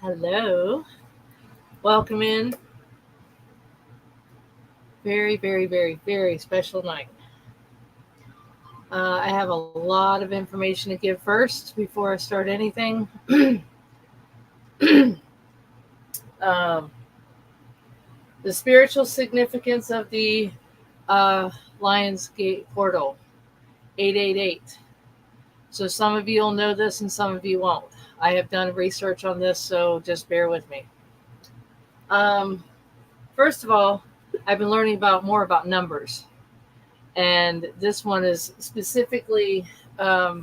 Hello. Welcome in. Very, very, very, very special night. I have a lot of information to give first before I start anything. um, the spiritual significance of the uh, lionsgate portal 888. So some of you will know this and some of you won't. I have done research on this, so just bear with me. Um, First of all, I've been learning about more about numbers, and this one is specifically, I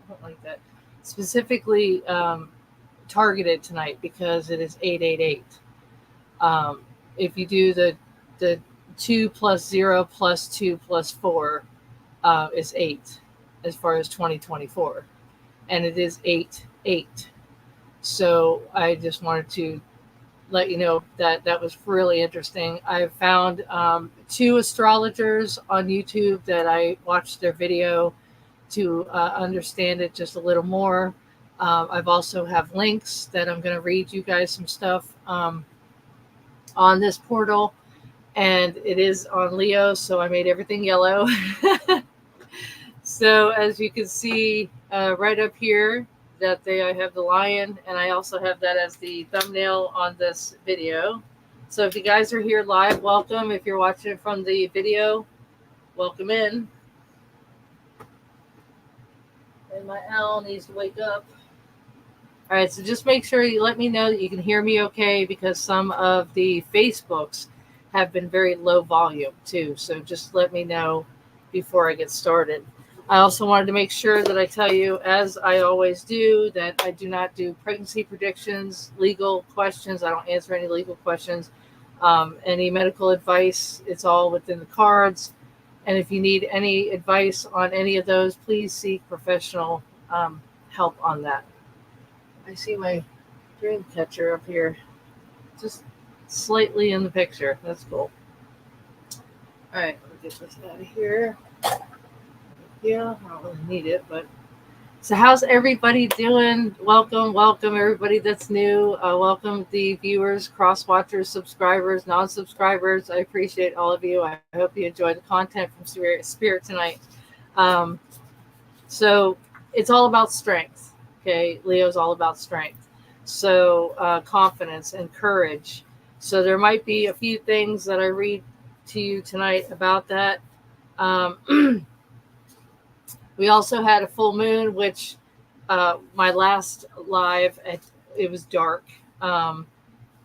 don't like that, specifically targeted tonight because it is 888. Um, if you do the 2 plus 0 plus 2 plus 4 is 8 as far as 2024, and it is 8 8. So I just wanted to let you know that that was really interesting. I found two astrologers on YouTube that I watched their video to understand it just a little more. I've also have links that I'm going to read you guys some stuff on this portal, and it is on Leo, so I made everything yellow. So as you can see right up here, that I have the lion, and I also have that as the thumbnail on this video. So if you guys are here live, welcome. If you're watching it from the video, welcome in. And my owl needs to wake up. All right, so just make sure you let me know that you can hear me okay, because some of the Facebooks have been very low volume too. So just let me know before I get started. I also wanted to make sure that I tell you, as I always do, that I do not do pregnancy predictions, legal questions. I don't answer any legal questions. Any medical advice, it's all within the cards. And if you need any advice on any of those, please seek professional help on that. I see my dream catcher up here, just slightly in the picture. That's cool. All right, let me get this out of here. Yeah, I don't really need it, but so how's everybody doing? Welcome, welcome everybody that's new. Welcome the viewers, cross watchers, subscribers, non-subscribers. I appreciate all of you. I hope you enjoy the content from Spirit tonight. Um, so it's all about strength. Okay, Leo's all about strength. So confidence and courage. So there might be a few things that I read to you tonight about that. We also had a full moon, which my last live, it was dark. Um,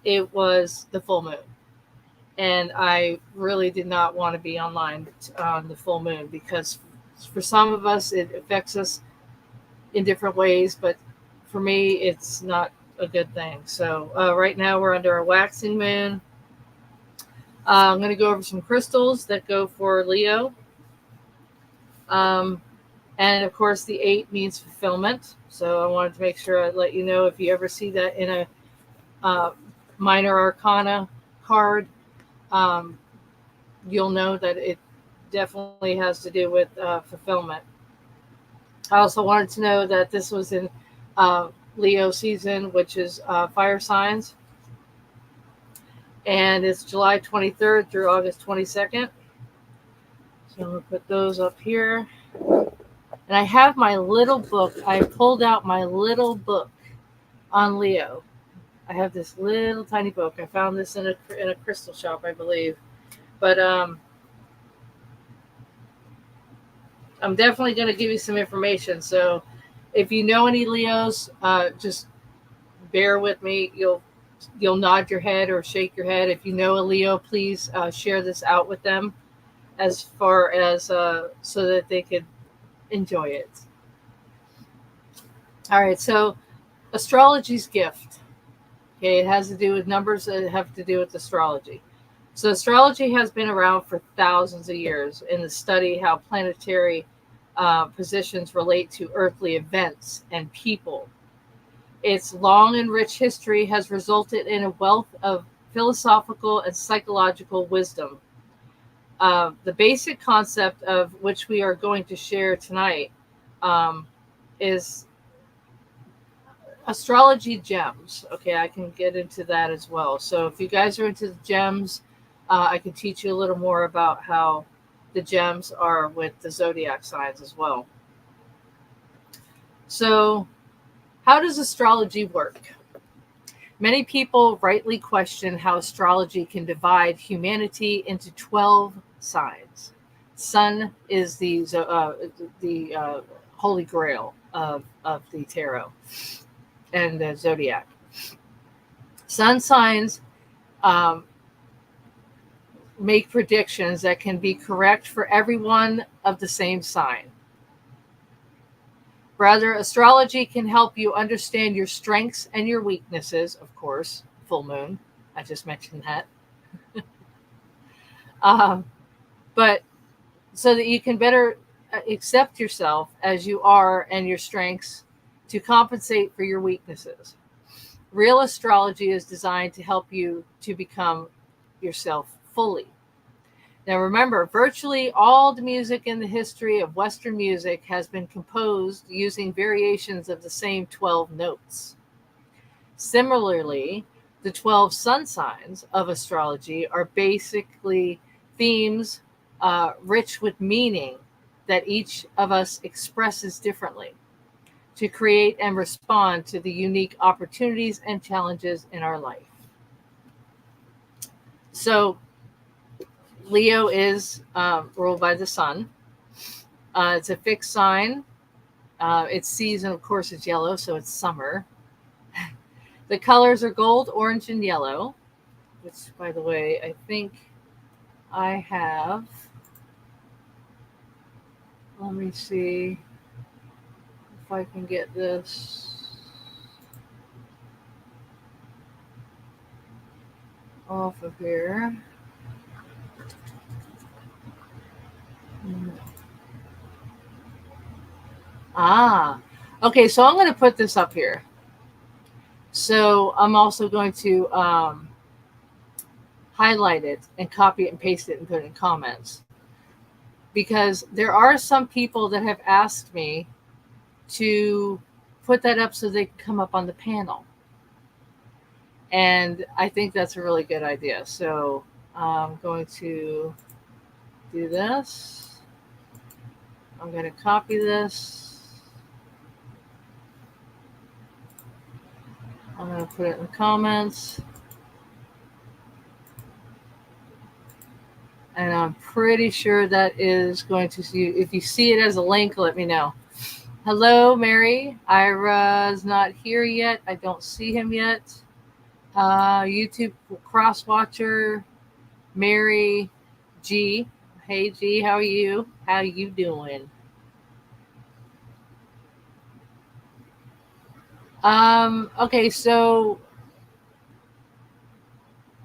it was the full moon. And I really did not want to be online on the full moon, because for some of us, it affects us in different ways. But for me, it's not a good thing. So right now we're under a waxing moon. I'm going to go over some crystals that go for Leo. And of course, the 8 means fulfillment. So I wanted to make sure I let you know, if you ever see that in a minor arcana card, um, you'll know that it definitely has to do with fulfillment. I also wanted to know that this was in Leo season, which is fire signs. And it's July 23rd through August 22nd. So I'm going to put those up here. And I have my little book. I pulled out my little book on Leo. I have this little tiny book. I found this in a crystal shop, I believe. But I'm definitely going to give you some information. So if you know any Leos, just bear with me. You'll nod your head or shake your head. If you know a Leo, please share this out with them, as far as so that they could enjoy it. All right, so astrology's gift. Okay, it has to do with numbers that have to do with astrology. So astrology has been around for thousands of years in the study how planetary positions relate to earthly events and people. Its long and rich history has resulted in a wealth of philosophical and psychological wisdom. The basic concept of which we are going to share tonight is Astrology gems. Okay, I can get into that as well. So if you guys are into the gems, I can teach you a little more about how the gems are with the zodiac signs as well. So, how does astrology work? Many people rightly question how astrology can divide humanity into 12 signs. Sun is the holy grail of the tarot and the zodiac. Sun signs um, make predictions that can be correct for everyone of the same sign. Rather, astrology can help you understand your strengths and your weaknesses, of course, full moon. I just mentioned that. um, but so that you can better accept yourself as you are and your strengths to compensate for your weaknesses. Real astrology is designed to help you to become yourself fully. Now, remember, virtually all the music in the history of Western music has been composed using variations of the same 12 notes. Similarly, the 12 sun signs of astrology are basically themes rich with meaning that each of us expresses differently to create and respond to the unique opportunities and challenges in our life. So, Leo is ruled by the sun. It's a fixed sign. Its season, of course, is yellow, so it's summer. The colors are gold, orange, and yellow, which, by the way, I think I have. Let me see if I can get this off of here. Okay, so I'm going to put this up here. So I'm also going to highlight it and copy it and paste it and put it in comments. Because there are some people that have asked me to put that up so they can come up on the panel. And I think that's a really good idea. So I'm going to do this. I'm going to copy this. I'm going to put it in the comments. And I'm pretty sure that is going to see. If you see it as a link, let me know. Hello, Mary. Ira's not here yet. I don't see him yet. YouTube cross watcher, Mary G. Hey G, how are you? How you doing? Okay, so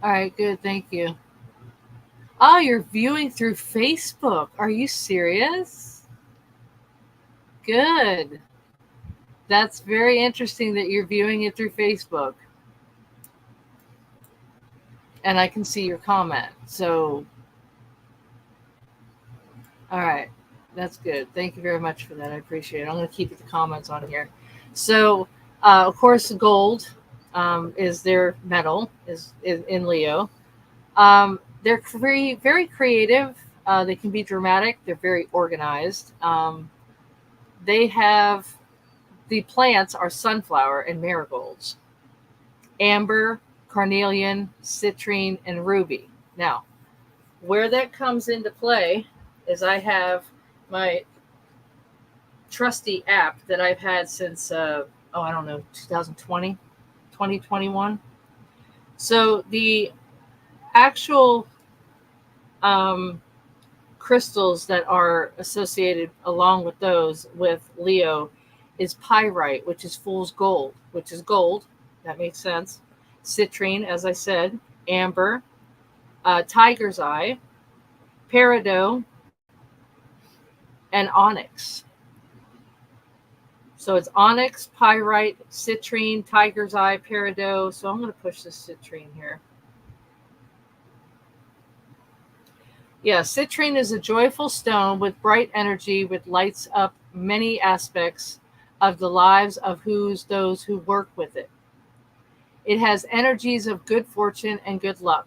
all right, good, thank you. Oh, you're viewing through Facebook. Are you serious? Good. That's very interesting that you're viewing it through Facebook. And I can see your comment. So, all right. That's good. Thank you very much for that. I appreciate it. I'm going to keep the comments on here. So, of course, gold is their metal, is in Leo. They're very creative. They can be dramatic. They're very organized. They have the plants are sunflower and marigolds, amber, carnelian, citrine, and ruby. Now, where that comes into play is I have my trusty app that I've had since, I don't know, 2020, 2021. So the actual crystals that are associated along with those with Leo is pyrite, which is fool's gold, which is gold. That makes sense. Citrine, as I said, amber, tiger's eye, peridot, and onyx. So it's onyx, pyrite, citrine, tiger's eye, peridot. So I'm going to push this citrine here. Yeah, citrine is a joyful stone with bright energy, which lights up many aspects of the lives of those who work with it. It has energies of good fortune and good luck.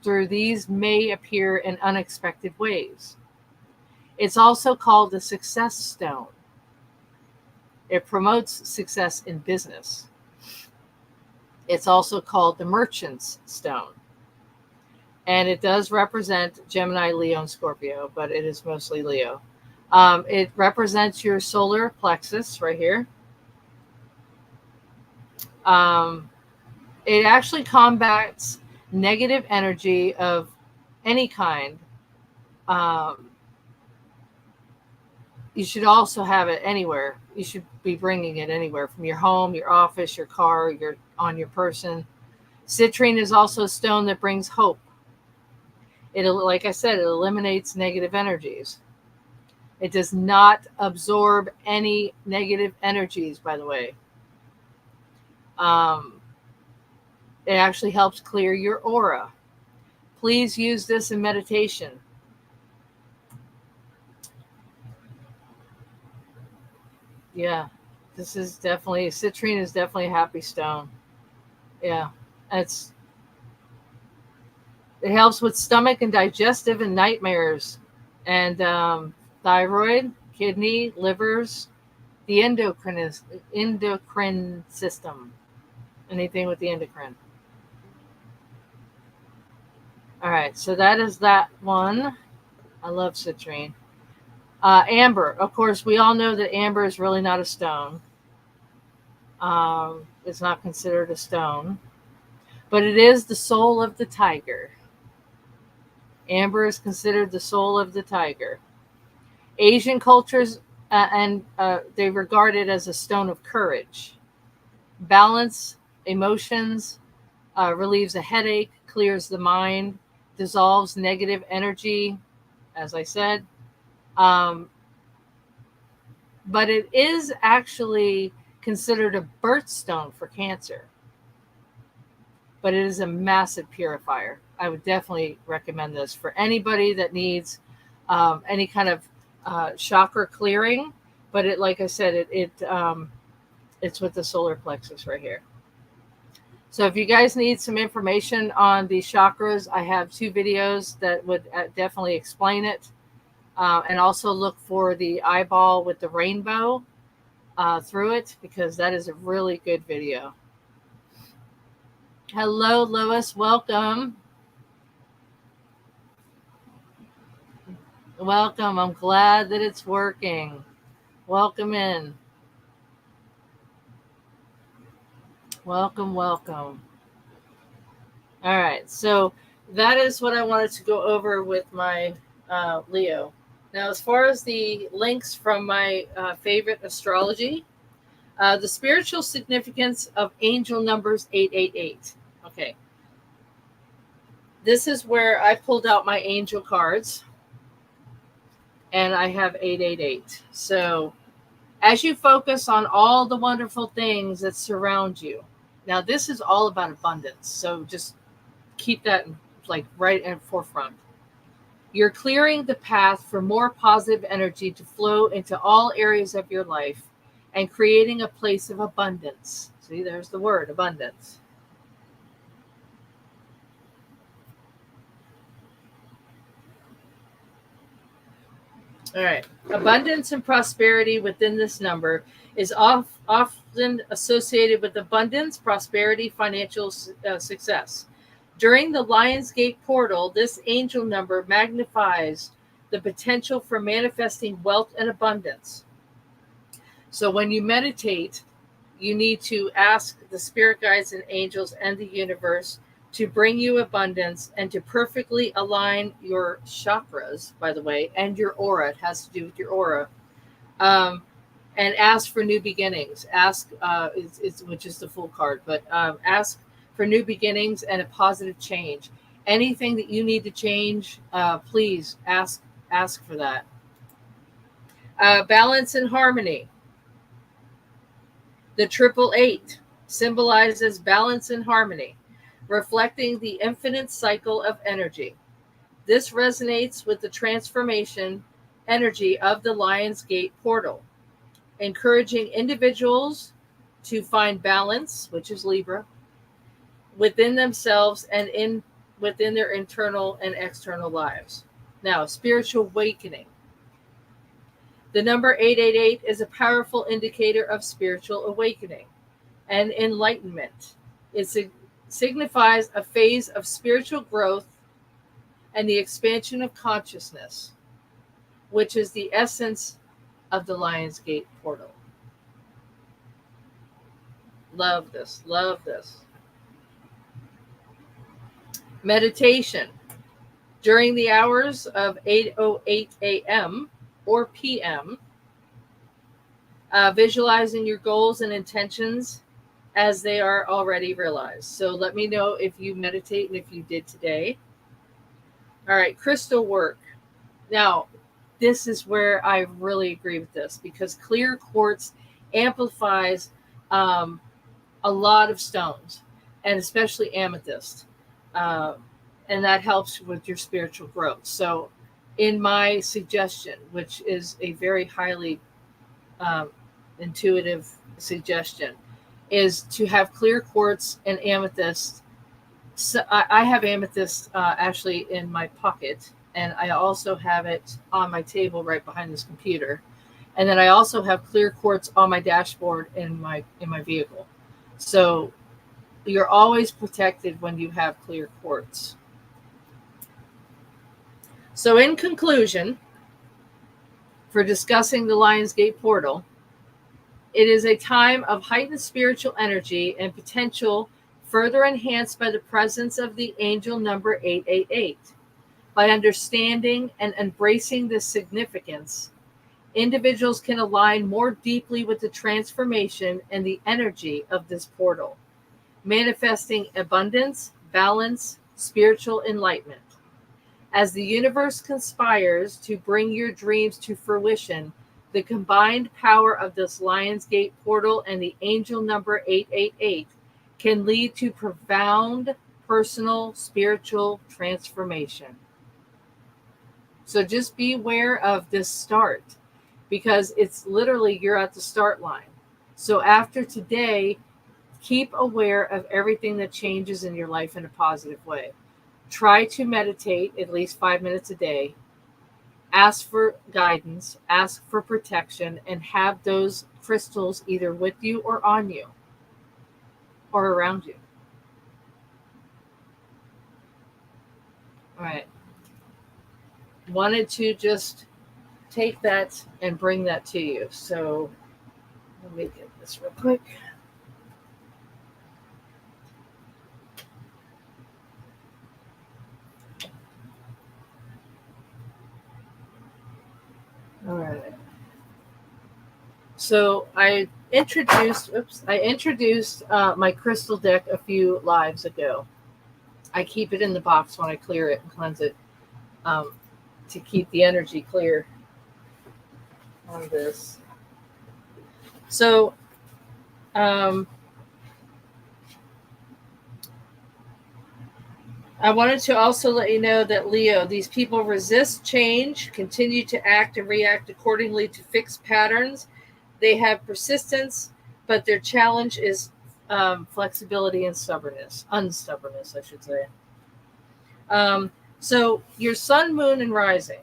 Through these may appear in unexpected ways. It's also called the success stone. It promotes success in business. It's also called the merchant's stone. And it does represent Gemini, Leo, and Scorpio, but it is mostly Leo. It represents your solar plexus right here. It actually combats negative energy of any kind. You should also have it anywhere. You should be bringing it anywhere, from your home, your office, your car, on your person. Citrine is also a stone that brings hope. Like I said, it eliminates negative energies. It does not absorb any negative energies, by the way. It actually helps clear your aura. Please use this in meditation. Yeah, citrine is definitely a happy stone. Yeah, it helps with stomach and digestive and nightmares, and thyroid, kidney, livers, the endocrine system, anything with the endocrine. All right, so that is that one. I love citrine. Amber, of course, we all know that amber is really not a stone. It's not considered a stone, but it is the soul of the tiger. Amber is considered the soul of the tiger. Asian cultures, they regard it as a stone of courage. Balance emotions, relieves a headache, clears the mind, dissolves negative energy, as I said. But it is actually considered a birthstone for Cancer. But it is a massive purifier. I would definitely recommend this for anybody that needs any kind of chakra clearing. But like I said, it's with the solar plexus right here. So if you guys need some information on the chakras, I have 2 videos that would definitely explain it. And also look for the eyeball with the rainbow through it, because that is a really good video. Hello, Lois. Welcome. Welcome. I'm glad that it's working. Welcome in. Welcome, welcome. All right. So that is what I wanted to go over with my Leo. Now, as far as the links from my favorite astrology, the spiritual significance of angel numbers 888. Okay. This is where I pulled out my angel cards, and I have 888. So as you focus on all the wonderful things that surround you, now this is all about abundance. So just keep that right in forefront. You're clearing the path for more positive energy to flow into all areas of your life and creating a place of abundance. See, there's the word, abundance. All right. Abundance and prosperity within this number is often associated with abundance, prosperity, financial success. During the lionsgate portal, this angel number magnifies the potential for manifesting wealth and abundance. So when you meditate, you need to ask the spirit guides and angels and the universe to bring you abundance and to perfectly align your chakras, by the way, and your aura. It has to do with your aura. And ask for new beginnings. Ask, which is the Fool card, but ask for new beginnings and a positive change. Anything that you need to change, please ask for that. Balance and harmony. The 888 symbolizes balance and harmony, reflecting the infinite cycle of energy. This resonates with the transformation energy of the Lionsgate portal. encouraging individuals to find balance, which is Libra, within themselves and within their internal and external lives. Now, spiritual awakening. The number 888 is a powerful indicator of spiritual awakening and enlightenment. It signifies a phase of spiritual growth and the expansion of consciousness, which is the essence of the lionsgate portal. Love this. Love this. Meditation. During the hours of 8:08 a.m. or p.m., visualizing your goals and intentions as they are already realized. So let me know if you meditate and if you did today. All right, crystal work. Now, this is where I really agree with this, because clear quartz amplifies a lot of stones, and especially amethyst. And that helps with your spiritual growth. So in my suggestion, which is a very highly intuitive suggestion, is to have clear quartz and amethyst. So I have amethyst actually in my pocket, and I also have it on my table right behind this computer. And then I also have clear quartz on my dashboard in my vehicle. So you're always protected when you have clear quartz. So in conclusion, for discussing the Lionsgate portal, it is a time of heightened spiritual energy and potential, further enhanced by the presence of the angel number 888. By understanding and embracing this significance, individuals can align more deeply with the transformation and the energy of this portal, manifesting abundance, balance, spiritual enlightenment. As the universe conspires to bring your dreams to fruition, the combined power of this Lionsgate portal and the angel number 888 can lead to profound personal spiritual transformation. So just be aware of this start, because it's literally you're at the start line. So after today, keep aware of everything that changes in your life in a positive way. Try to meditate at least 5 minutes a day. Ask for guidance, ask for protection, and have those crystals either with you or on you or around you. All right. Wanted to just take that and bring that to you. So let me get this real quick. All right. So I introduced my crystal deck a few lives ago. I keep it in the box when I clear it and cleanse it, to keep the energy clear on this. So I wanted to also let you know that, Leo, these people resist change, continue to act and react accordingly to fixed patterns. They have persistence, but their challenge is flexibility and unstubbornness, I should say. So your sun, moon, and rising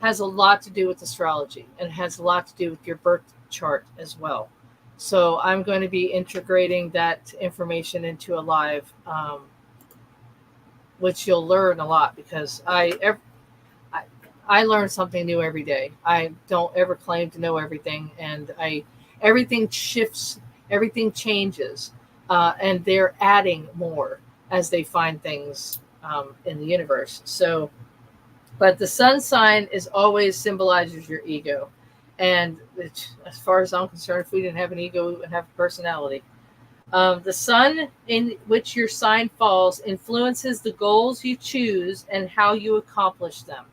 has a lot to do with astrology, and has a lot to do with your birth chart as well. So I'm going to be integrating that information into a live, which you'll learn a lot, because I learn something new every day. I don't ever claim to know everything, and everything shifts, everything changes, and they're adding more as they find things in the universe. So, but the sun sign is always symbolizes your ego, and as far as I'm concerned, if we didn't have an ego, we wouldn't have a personality. The sun in which your sign falls influences the goals you choose and how you accomplish them.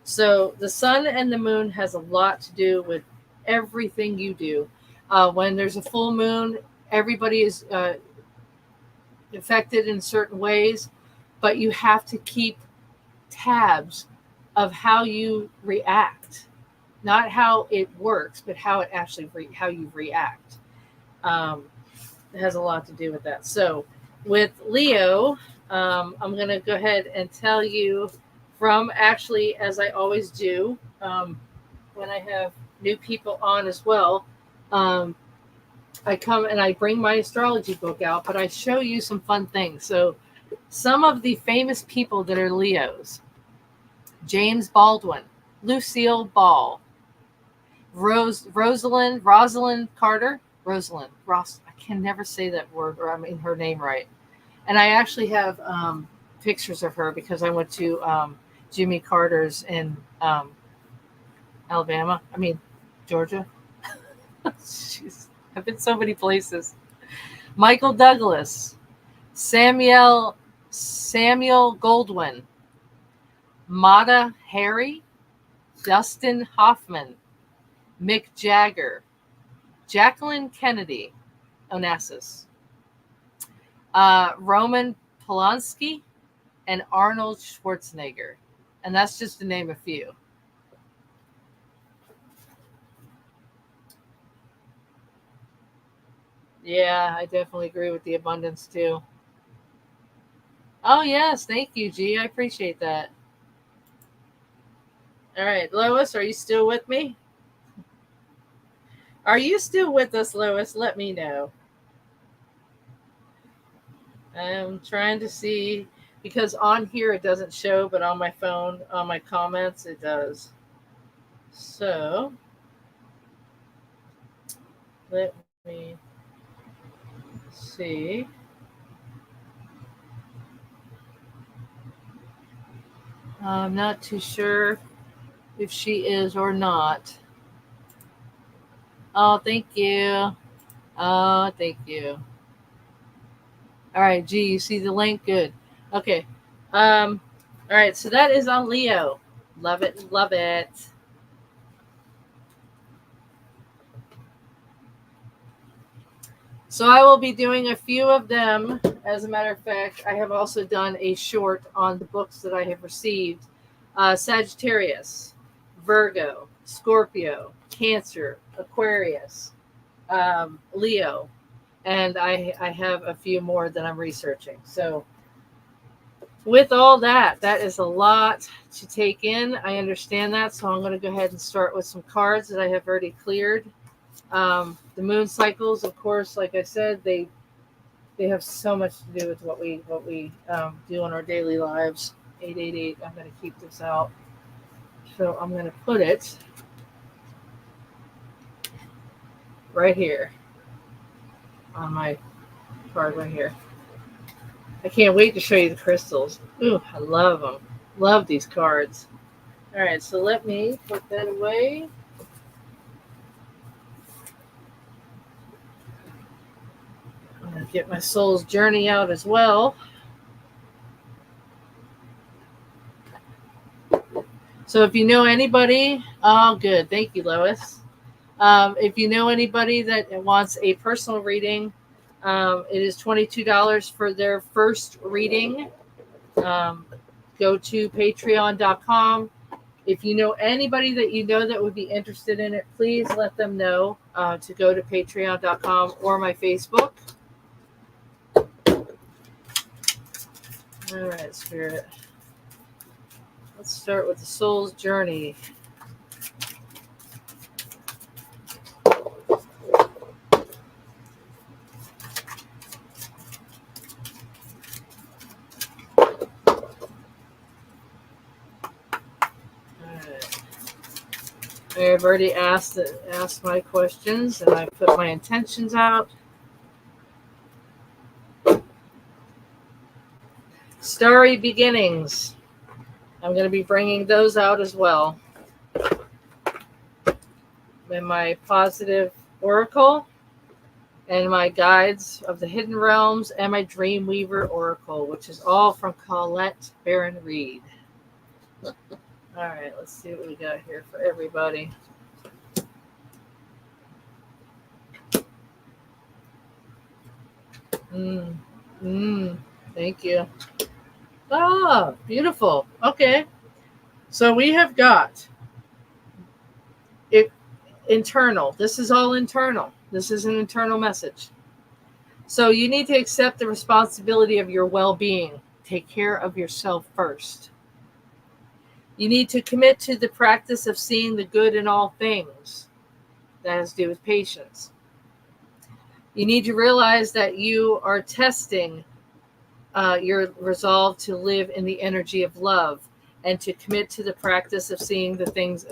So the sun and the moon has a lot to do with everything you do. When there's a full moon, everybody is affected in certain ways, but you have to keep tabs of how you react. not how it works, but how it actually how you react. Um, it has a lot to do with that. So with Leo, I'm going to go ahead and tell you from actually, as I always do, when I have new people on as well. Um, I come and I bring my astrology book out, but I show you some fun things. So, some of the famous people that are Leos: James Baldwin, Lucille Ball, Rosalind Carter, Rosalind Ross. I can never say that word, or I mean her name right. And I actually have pictures of her because I went to Jimmy Carter's in Alabama. I mean Georgia. Jeez, I've been so many places. Michael Douglas, Samuel Goldwyn, Mata Hari, Dustin Hoffman, Mick Jagger, Jacqueline Kennedy Onassis, Roman Polanski, and Arnold Schwarzenegger. And that's just to name a few. Yeah, I definitely agree with the abundance too. Oh, yes. Thank you, G. I appreciate that. All right, Lois, are you still with me? Are you still with us, Lois? Let me know. I'm trying to see because on here it doesn't show, but on my phone, on my comments, it does. So let me see. I'm not too sure if she is or not. Oh, thank you. Oh, thank you. All right, G, you see the link? Good. Okay. All right, so that is on Leo. Love it, love it. So I will be doing a few of them. As a matter of fact, I have also done a short on the books that I have received. Sagittarius, Virgo, Scorpio, Cancer, Aquarius, Leo, and I have a few more that I'm researching. So with all that, that is a lot to take in. I understand that. So I'm going to go ahead and start with some cards that I have already cleared. The moon cycles, of course, like I said, they have so much to do with what we do in our daily lives. 888. I'm going to keep this out. So I'm going to put it right here on my card right here. I can't wait to show you the crystals. Ooh, I love them. Love these cards. All right, so let me put that away. I'm going to get my soul's journey out as well. So if you know anybody, oh, good. Thank you, Lois. If you know anybody that wants a personal reading, it is $22 for their first reading. Go to patreon.com. If you know anybody that you know that would be interested in it, please let them know to go to patreon.com or my Facebook. All right, Spirit. Let's start with the soul's journey. I have already asked my questions and I put my intentions out. Starry beginnings. I'm going to be bringing those out as well. And my positive oracle and my guides of the hidden realms and my Dreamweaver oracle, which is all from Colette Baron Reed. All right, let's see what we got here for everybody. Thank you. Ah, beautiful. Okay. So we have got internal. This is all internal. This is an internal message. So you need to accept the responsibility of your well-being. Take care of yourself first. You need to commit to the practice of seeing the good in all things. That has to do with patience. You need to realize that you are testing your resolve to live in the energy of love and to commit to the practice of seeing the things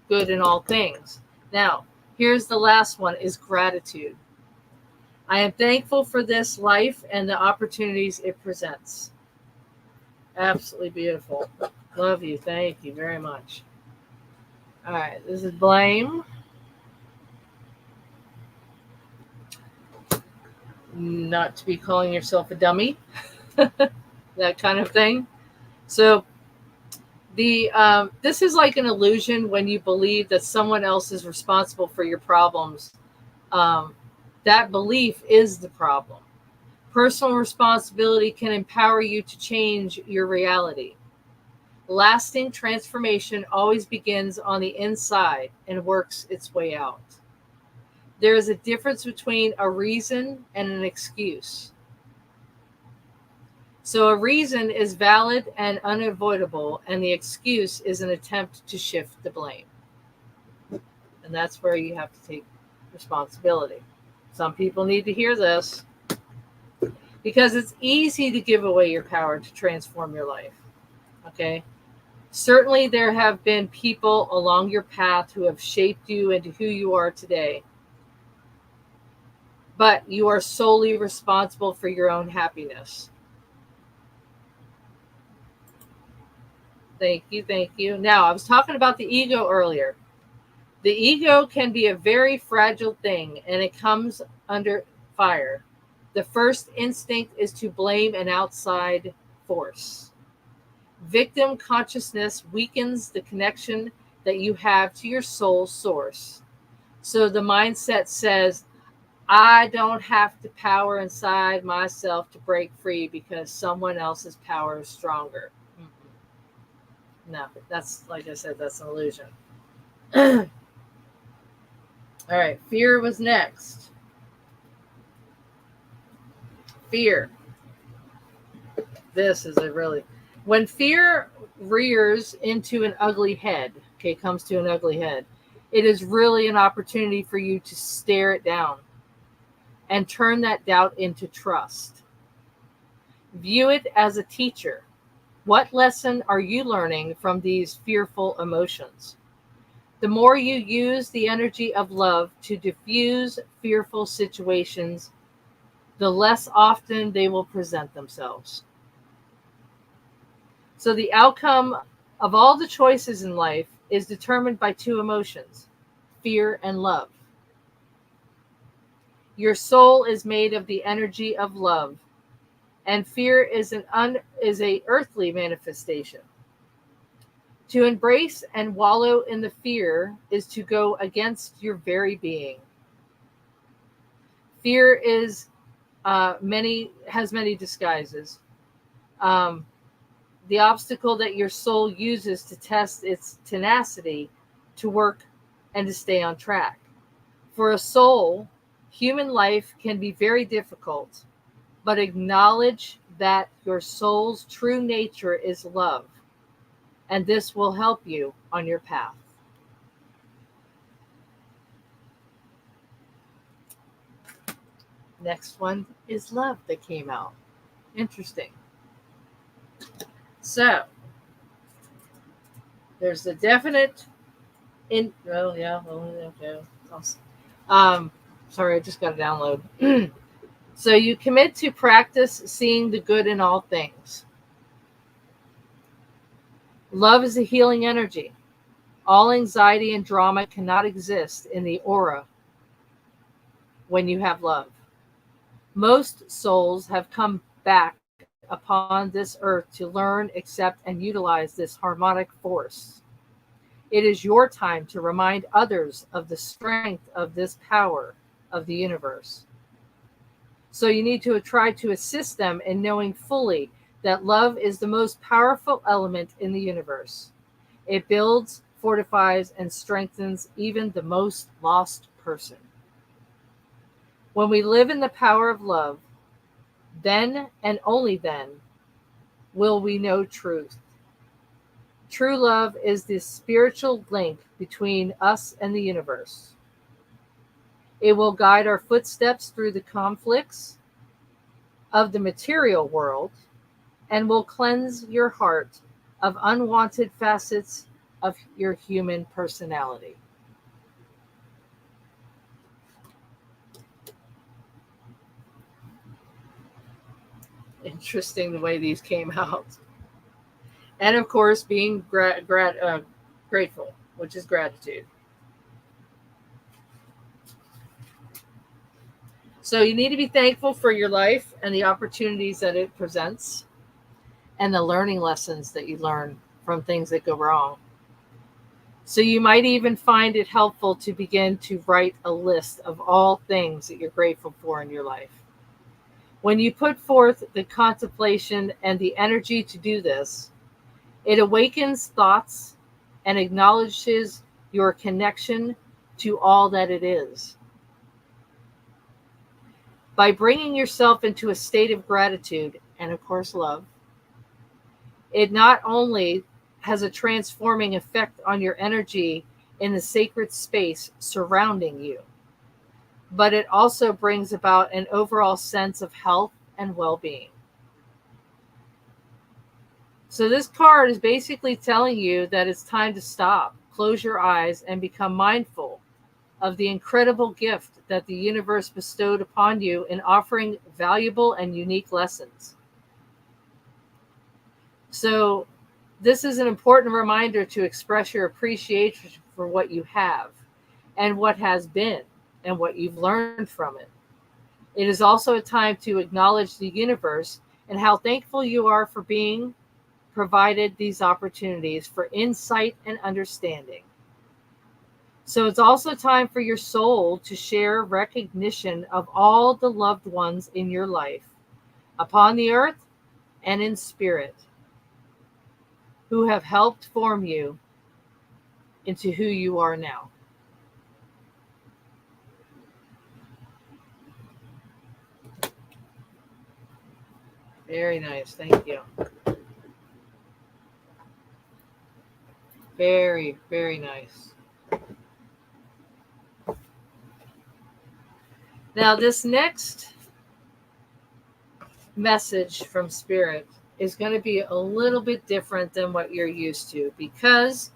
good in all things. Now, here's the last one, is gratitude. I am thankful for this life and the opportunities it presents. Absolutely beautiful. Love you. Thank you very much. All right, this is blame. Not to be calling yourself a dummy. That kind of thing. So this is like an illusion when you believe that someone else is responsible for your problems. That belief is the problem. Personal responsibility can empower you to change your reality. Lasting transformation always begins on the inside and works its way out. There is a difference between a reason and an excuse. So a reason is valid and unavoidable, and the excuse is an attempt to shift the blame. And that's where you have to take responsibility. Some people need to hear this because it's easy to give away your power to transform your life. Okay? Certainly there have been people along your path who have shaped you into who you are today. But you are solely responsible for your own happiness. Thank you, thank you. Now, I was talking about the ego earlier. The ego can be a very fragile thing, and it comes under fire. The first instinct is to blame an outside force. Victim consciousness weakens the connection that you have to your soul source. So the mindset says, I don't have to power inside myself to break free because someone else's power is stronger. No, that's, like I said, that's an illusion. All right, fear was next. Fear. This is a really... When fear rears into an ugly head, comes to an ugly head, it is really an opportunity for you to stare it down and turn that doubt into trust. View it as a teacher. What lesson are you learning from these fearful emotions? The more you use the energy of love to diffuse fearful situations, the less often they will present themselves. So the outcome of all the choices in life is determined by two emotions, fear and love. Your soul is made of the energy of love, and fear is a earthly manifestation. To embrace and wallow in the fear is to go against your very being. Fear has many disguises. The obstacle that your soul uses to test its tenacity to work and to stay on track. For a soul, human life can be very difficult, but acknowledge that your soul's true nature is love, and this will help you on your path. Next one is love that came out. Interesting. So, there's a definite sorry, I just got to download. So you commit to practice seeing the good in all things. Love is a healing energy. All anxiety and drama cannot exist in the aura when you have love. Most souls have come back upon this earth to learn, accept, and utilize this harmonic force. It is your time to remind others of the strength of this power of the universe. So you need to try to assist them in knowing fully that love is the most powerful element in the universe. It builds fortifies, and strengthens even the most lost person. When we live in the power of love, then and only then will we know truth. True love is the spiritual link between us and the universe. It will guide our footsteps through the conflicts of the material world and will cleanse your heart of unwanted facets of your human personality. Interesting the way these came out. And of course, being grateful, which is gratitude. So you need to be thankful for your life and the opportunities that it presents and the learning lessons that you learn from things that go wrong. So you might even find it helpful to begin to write a list of all things that you're grateful for in your life. When you put forth the contemplation and the energy to do this, it awakens thoughts and acknowledges your connection to all that it is. By bringing yourself into a state of gratitude and, of course, love, it not only has a transforming effect on your energy in the sacred space surrounding you, but it also brings about an overall sense of health and well-being. So this card is basically telling you that it's time to stop, close your eyes, and become mindful of the incredible gift that the universe bestowed upon you in offering valuable and unique lessons. So this is an important reminder to express your appreciation for what you have and what has been and what you've learned from it. It is also a time to acknowledge the universe and how thankful you are for being provided these opportunities for insight and understanding. So it's also time for your soul to share recognition of all the loved ones in your life, upon the earth and in spirit, who have helped form you into who you are now. Very nice. Thank you. Very, very nice. Now, this next message from Spirit is going to be a little bit different than what you're used to because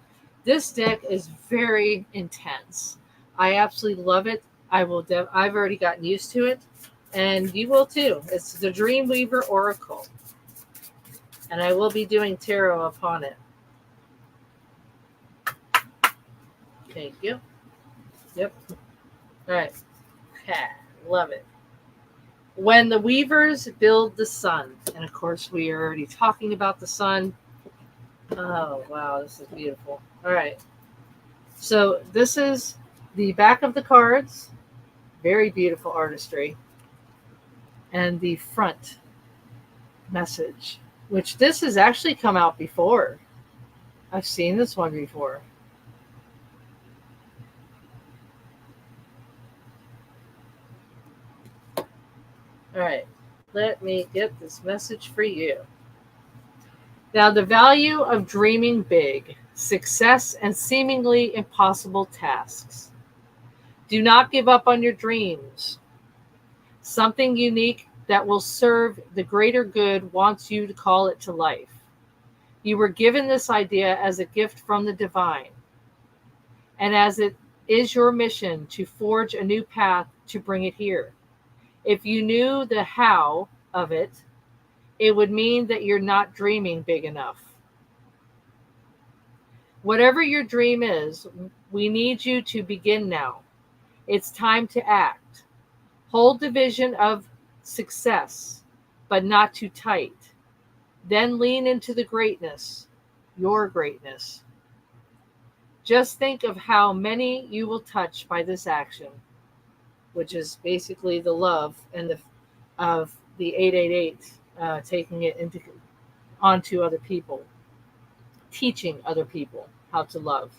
this deck is very intense. I absolutely love it. I've already gotten used to it, and you will too. It's the Dreamweaver Oracle, and I will be doing tarot upon it. Thank you. Yep. All right. Love it. When the weavers build the sun, and of course we are already talking about the sun. Oh, wow, this is beautiful. All right. So this is the back of the cards. Very beautiful artistry. And the front message, which this has actually come out before. I've seen this one before. All right, let me get this message for you. Now, the value of dreaming big, success, and seemingly impossible tasks. Do not give up on your dreams. Something unique that will serve the greater good wants you to call it to life. You were given this idea as a gift from the divine, and as it is your mission to forge a new path to bring it here. If you knew the how of it, it would mean that you're not dreaming big enough. Whatever your dream is, we need you to begin now. It's time to act. Hold the vision of success, but not too tight. Then lean into the greatness, your greatness. Just think of how many you will touch by this action, which is basically the love and of the 888, taking it onto other people, teaching other people how to love.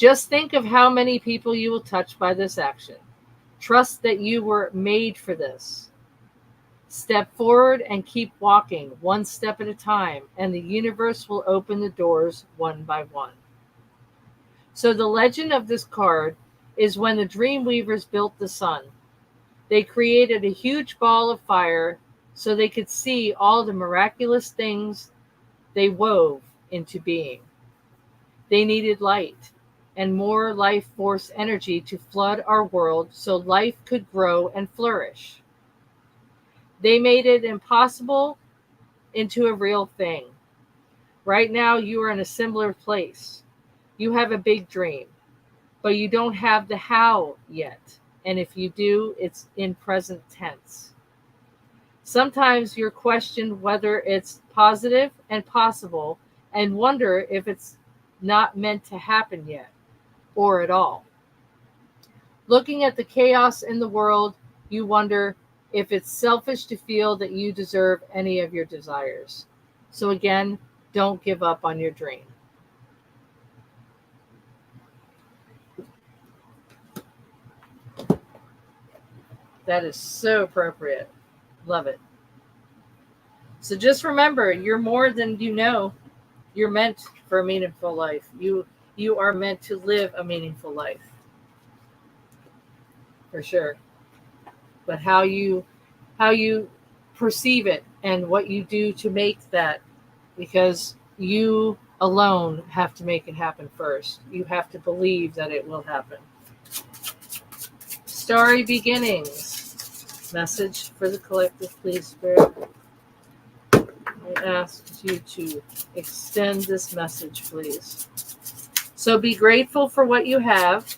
Just think of how many people you will touch by this action. Trust that you were made for this. Step forward and keep walking one step at a time, and the universe will open the doors one by one. So the legend of this card is when the dream weavers built the sun. They created a huge ball of fire so they could see all the miraculous things they wove into being. They needed light and more life force energy to flood our world so life could grow and flourish. They made it impossible into a real thing. Right now, you are in a similar place. You have a big dream, but you don't have the how yet. And if you do, it's in present tense. Sometimes you're questioned whether it's positive and possible and wonder if it's not meant to happen yet or at all. Looking at the chaos in the world, you wonder if it's selfish to feel that you deserve any of your desires. So again, don't give up on your dream. That is so appropriate. Love it. So just remember, you're more than you know. You're meant for a meaningful life. You are meant to live a meaningful life. For sure. But how you perceive it and what you do to make that, because you alone have to make it happen first. You have to believe that it will happen. Starry beginnings. Message for the collective, please, Spirit. I ask you to extend this message, please. So be grateful for what you have.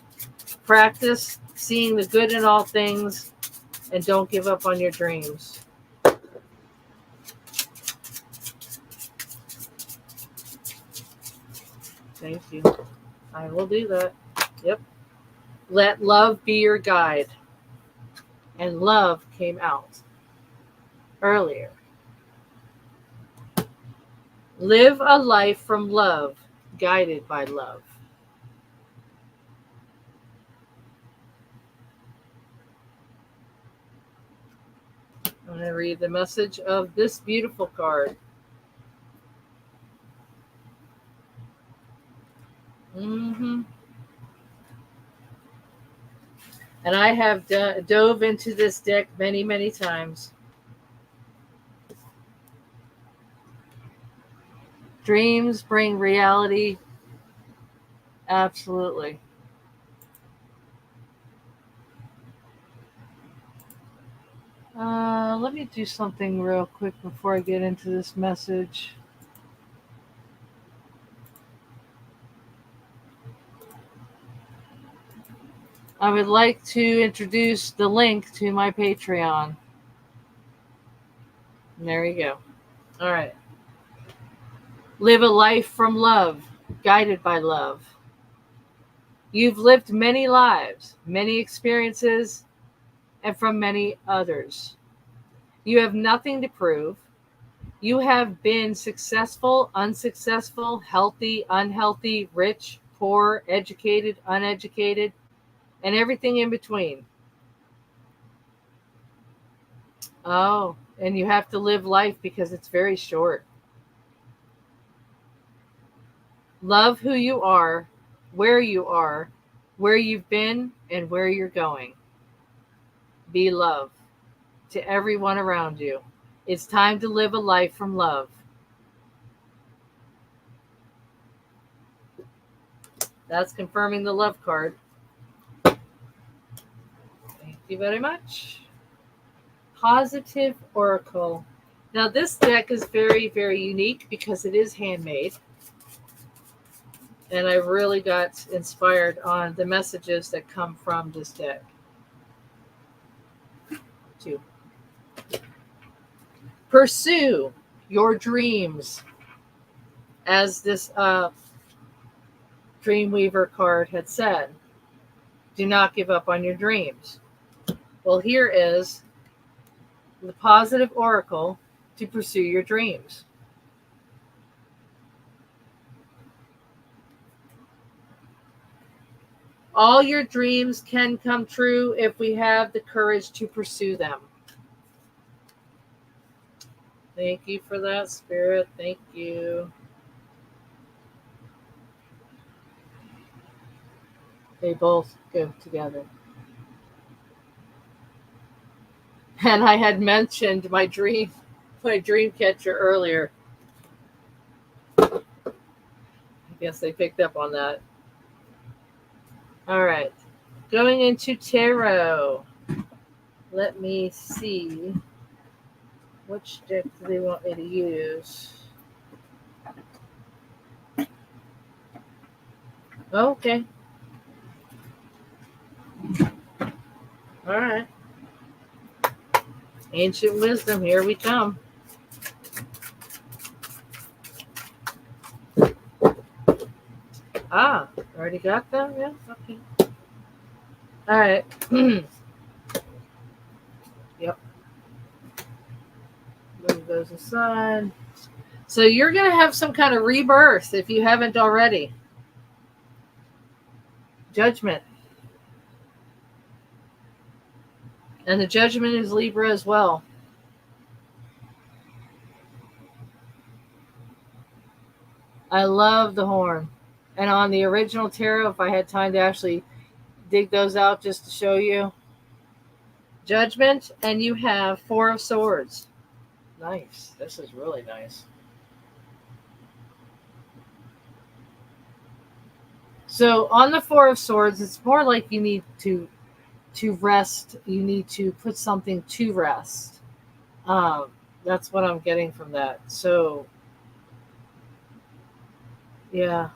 Practice seeing the good in all things, and don't give up on your dreams. Thank you. I will do that. Yep. Let love be your guide. And love came out earlier. Live a life from love, guided by love. I'm going to read the message of this beautiful card. And I have dove into this deck many, many times. Dreams bring reality. Absolutely. Let me do something real quick before I get into this message. I would like to introduce the link to my Patreon. And there you go. All right. Live a life from love, guided by love. You've lived many lives, many experiences, and from many others. You have nothing to prove. You have been successful, unsuccessful, healthy, unhealthy, rich, poor, educated, uneducated, and everything in between. Oh, and you have to live life because it's very short. Love who you are, where you've been, and where you're going. Be love to everyone around you. It's time to live a life from love. That's confirming the love card. Thank you very much. Positive Oracle. Now this deck is very, very unique because it is handmade. And I really got inspired on the messages that come from this deck. 2. Pursue your dreams. As this Dreamweaver card had said, do not give up on your dreams. Well, here is the positive oracle to pursue your dreams. All your dreams can come true if we have the courage to pursue them. Thank you for that, Spirit. Thank you. They both go together. And I had mentioned my dream catcher earlier. I guess they picked up on that. All right. Going into tarot. Let me see. Which deck do they want me to use? Okay. All right. Ancient wisdom, here we come. Ah, already got them? Yeah, okay. All right. Yep. Move those aside. So you're going to have some kind of rebirth if you haven't already. Judgment. And the judgment is Libra as well. I love the horn. And on the original tarot, if I had time to actually dig those out just to show you. Judgment, and you have Four of Swords. Nice. This is really nice. So on the Four of Swords, it's more like you need to rest. You need to put something to rest. That's what I'm getting from that. So, yeah.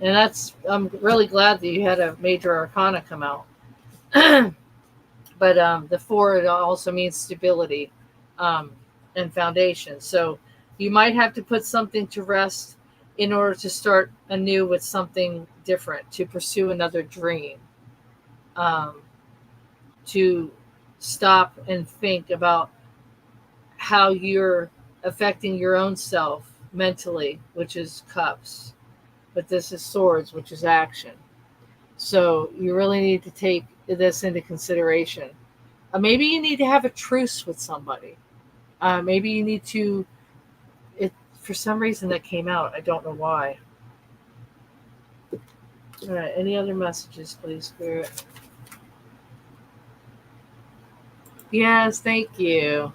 And I'm really glad that you had a major arcana come out. But the four, it also means stability and foundation. So you might have to put something to rest in order to start anew with something different, to pursue another dream, to stop and think about how you're affecting your own self mentally, which is cups. But this is swords, which is action. So you really need to take this into consideration. Maybe you need to have a truce with somebody. Maybe you need to, for some reason that came out. I don't know why. All right. Any other messages, please, Spirit? Yes, thank you.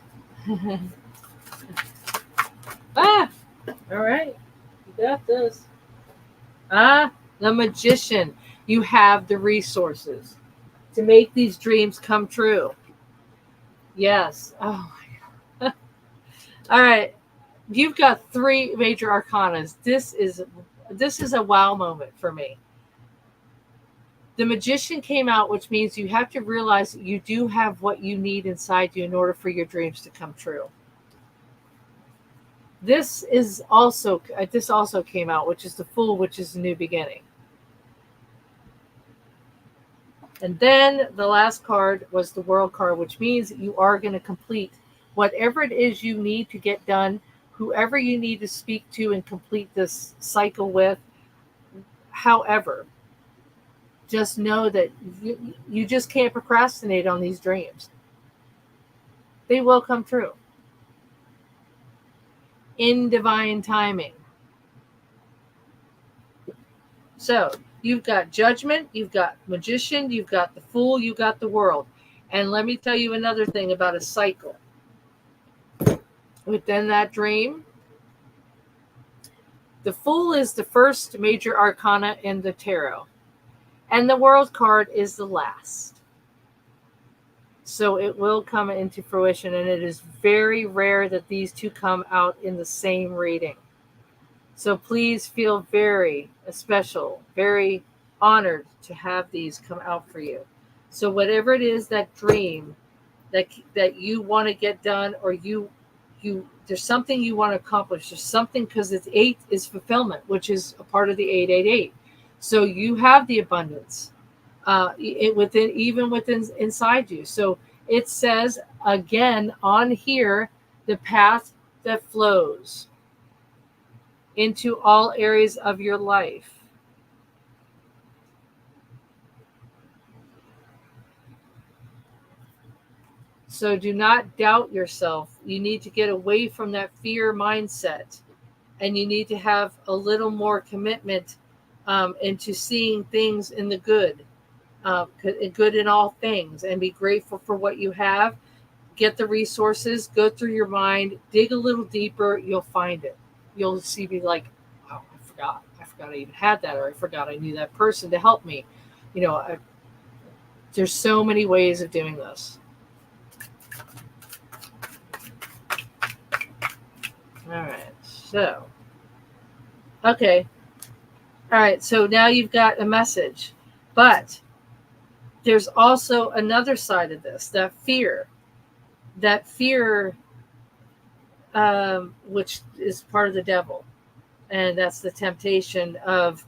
All right. You got this. The Magician. You have the resources to make these dreams come true. Yes. Oh my God. All right. You've got three major arcanas. This is a wow moment for me. The Magician came out, which means you have to realize that you do have what you need inside you in order for your dreams to come true. This also came out, which is the Fool, which is the new beginning. And then the last card was the World card, which means that you are going to complete whatever it is you need to get done, whoever you need to speak to and complete this cycle with. However, just know that you just can't procrastinate on these dreams. They will come true in divine timing. So you've got Judgment, you've got Magician, you've got the Fool, you've got the World. And let me tell you another thing about a cycle. Within that dream, the Fool is the first major arcana in the tarot. And the World card is the last. So it will come into fruition. And it is very rare that these two come out in the same reading. So please feel very special, very honored to have these come out for you. So whatever it is, that dream that you want to get done, or you there's something you want to accomplish. There's something, because it's 8 is fulfillment, which is a part of the 888. So you have the abundance within inside you. So it says again on here, the path that flows into all areas of your life. So do not doubt yourself. You need to get away from that fear mindset, and you need to have a little more commitment into seeing things in the good, good in all things, and be grateful for what you have. Get the resources, go through your mind, dig a little deeper, you'll find it. You'll see, be like, oh, I forgot I even had that, or I forgot I knew that person to help me. There's so many ways of doing this. All right, so, okay. All right, so now you've got a message, but there's also another side of this, that fear, which is part of the devil. And that's the temptation of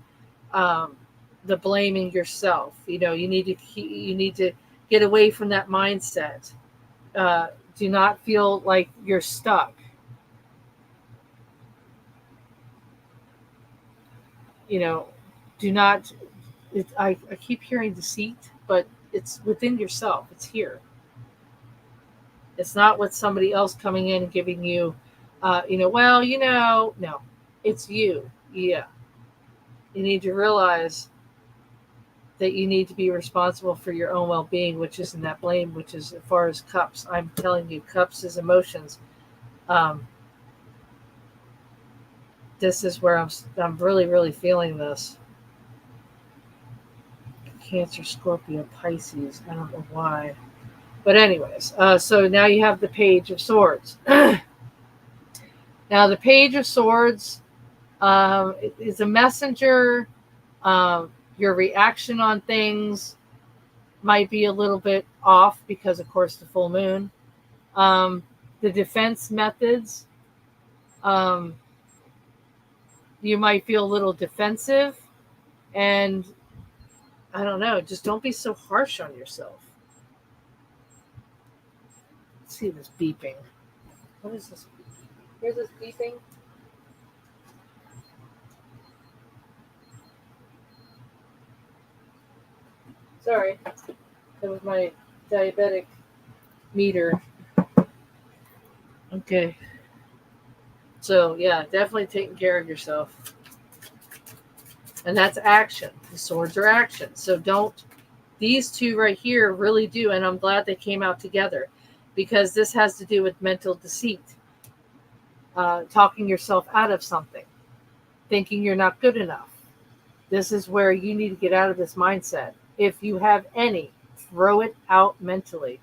the blaming yourself. You need to get away from that mindset. Do not feel like you're stuck. Do not. I keep hearing deceit, but it's within yourself. It's here. It's not with somebody else coming in and giving you, no, it's you. Yeah. You need to realize that you need to be responsible for your own well-being, which isn't that blame, which is as far as cups. I'm telling you, cups is emotions. This is where I'm really, really feeling this. Cancer, Scorpio, Pisces. I don't know why. But anyways, so now you have the Page of Swords. Now the Page of Swords is a messenger. Your reaction on things might be a little bit off because, of course, the full moon. The defense methods, you might feel a little defensive, and I don't know, just don't be so harsh on yourself. Let's see this beeping. What is this? Here's this beeping. Sorry, that was my diabetic meter. Okay. So, yeah, definitely taking care of yourself. And that's action. The swords are action. So these two right here really do, and I'm glad they came out together, because this has to do with mental deceit. Talking yourself out of something. Thinking you're not good enough. This is where you need to get out of this mindset. If you have any, throw it out mentally.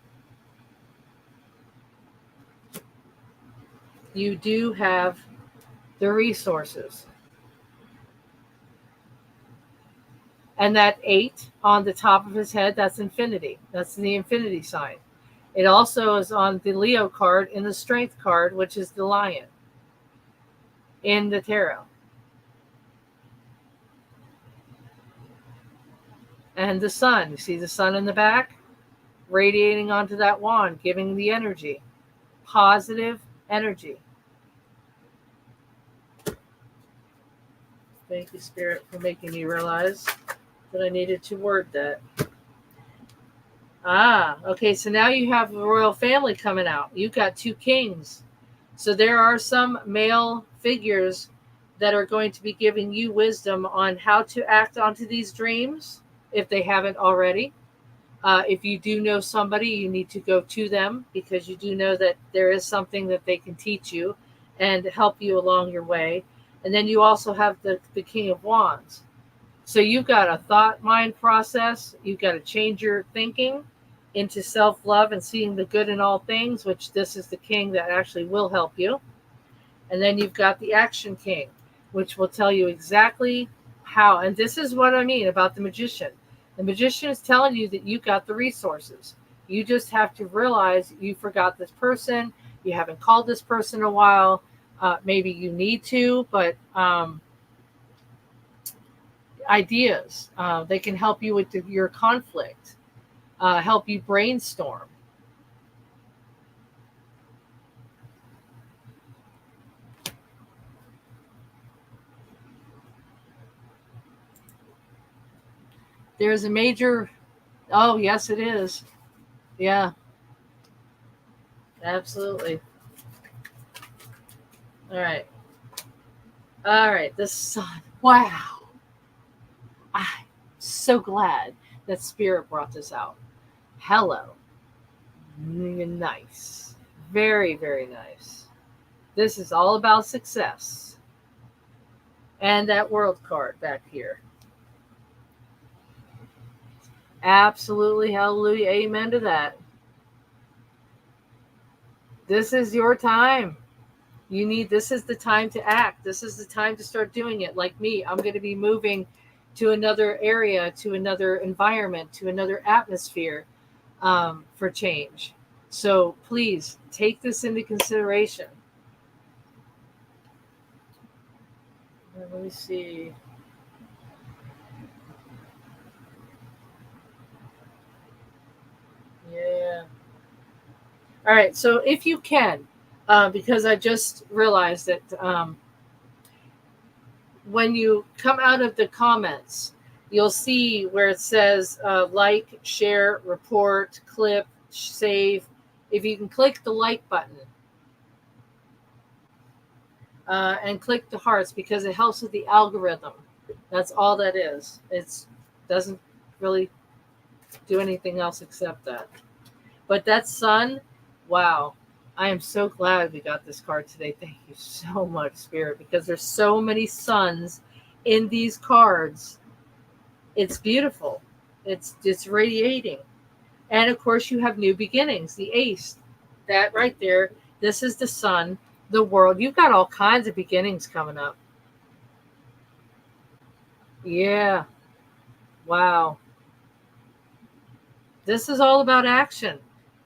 You do have the resources. And that 8 on the top of his head, that's infinity. That's the infinity sign. It also is on the Leo card in the Strength card, which is the lion in the tarot. And the sun. You see the sun in the back? Radiating onto that wand, giving the energy. Positive energy. Thank you, Spirit, for making me realize that I needed to word that. Okay, so now you have the royal family coming out. You've got 2 kings. So there are some male figures that are going to be giving you wisdom on how to act onto these dreams, if they haven't already. If you do know somebody, you need to go to them, because you do know that there is something that they can teach you and help you along your way. And then you also have the King of Wands. So you've got a thought mind process. You've got to change your thinking into self-love and seeing the good in all things, which this is the king that actually will help you. And then you've got the Action King, which will tell you exactly how. And this is what I mean about the magician. The magician is telling you that you've got the resources. You just have to realize you forgot this person. You haven't called this person in a while. Maybe you need to, but ideas. They can help you with your conflict, help you brainstorm. There's a major... Oh, yes, it is. Yeah. Absolutely. All right. All right. The sun. Wow. I'm so glad that Spirit brought this out. Hello. Nice. Very, very nice. This is all about success. And that world card back here. Absolutely. Hallelujah. Amen to that. This is your time. This is the time to act. This is the time to start doing it. Like me, I'm going to be moving to another area, to another environment, to another atmosphere for change. So please take this into consideration. Let me see. Yeah. All right. So if you can, because I just realized that when you come out of the comments, you'll see where it says like, share, report, clip, save. If you can click the like button and click the hearts, because it helps with the algorithm. That's all that is. It doesn't really do anything else except that. But that sun, wow. I am so glad we got this card today. Thank you so much, Spirit, because there's so many suns in these cards. It's beautiful. It's radiating. And of course, you have new beginnings, the ace. That right there, this is the sun, the world. You've got all kinds of beginnings coming up. Yeah. Wow. This is all about action.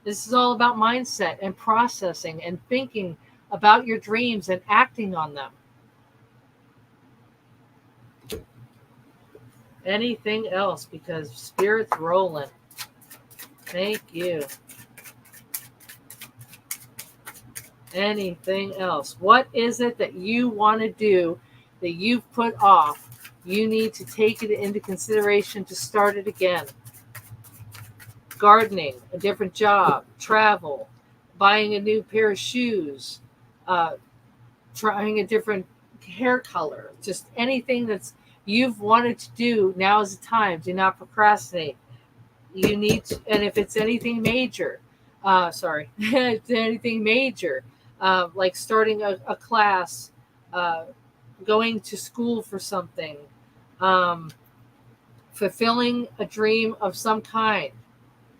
This is all about mindset and processing and thinking about your dreams and acting on them. Anything else? Because Spirit's rolling. Thank you. Anything else? What is it that you want to do that you've put off? You need to take it into consideration to start it again. Gardening, a different job, travel, buying a new pair of shoes, trying a different hair color, just anything that's you've wanted to do. Now is the time. Do not procrastinate. You need to, and if it's anything major, it's anything major, like starting a class, going to school for something, fulfilling a dream of some kind.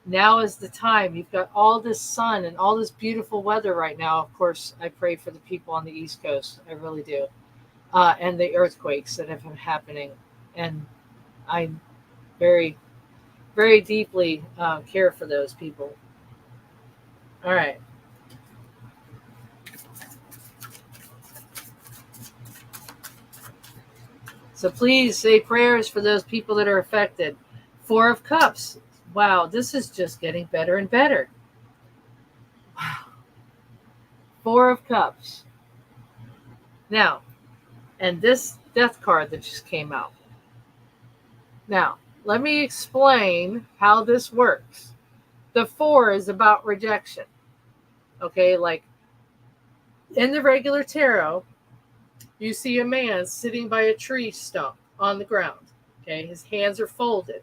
Now is the time. You've got all this sun and all this beautiful weather right now. Of course, I pray for the people on the East Coast. I really do. And the earthquakes that have been happening. And I very, very deeply care for those people. All right. So please say prayers for those people that are affected. Four of Cups. Wow, this is just getting better and better. Wow. Four of Cups. Now, and this death card that just came out. Now, let me explain how this works. The four is about rejection. Okay, like in the regular tarot, you see a man sitting by a tree stump on the ground. Okay, his hands are folded.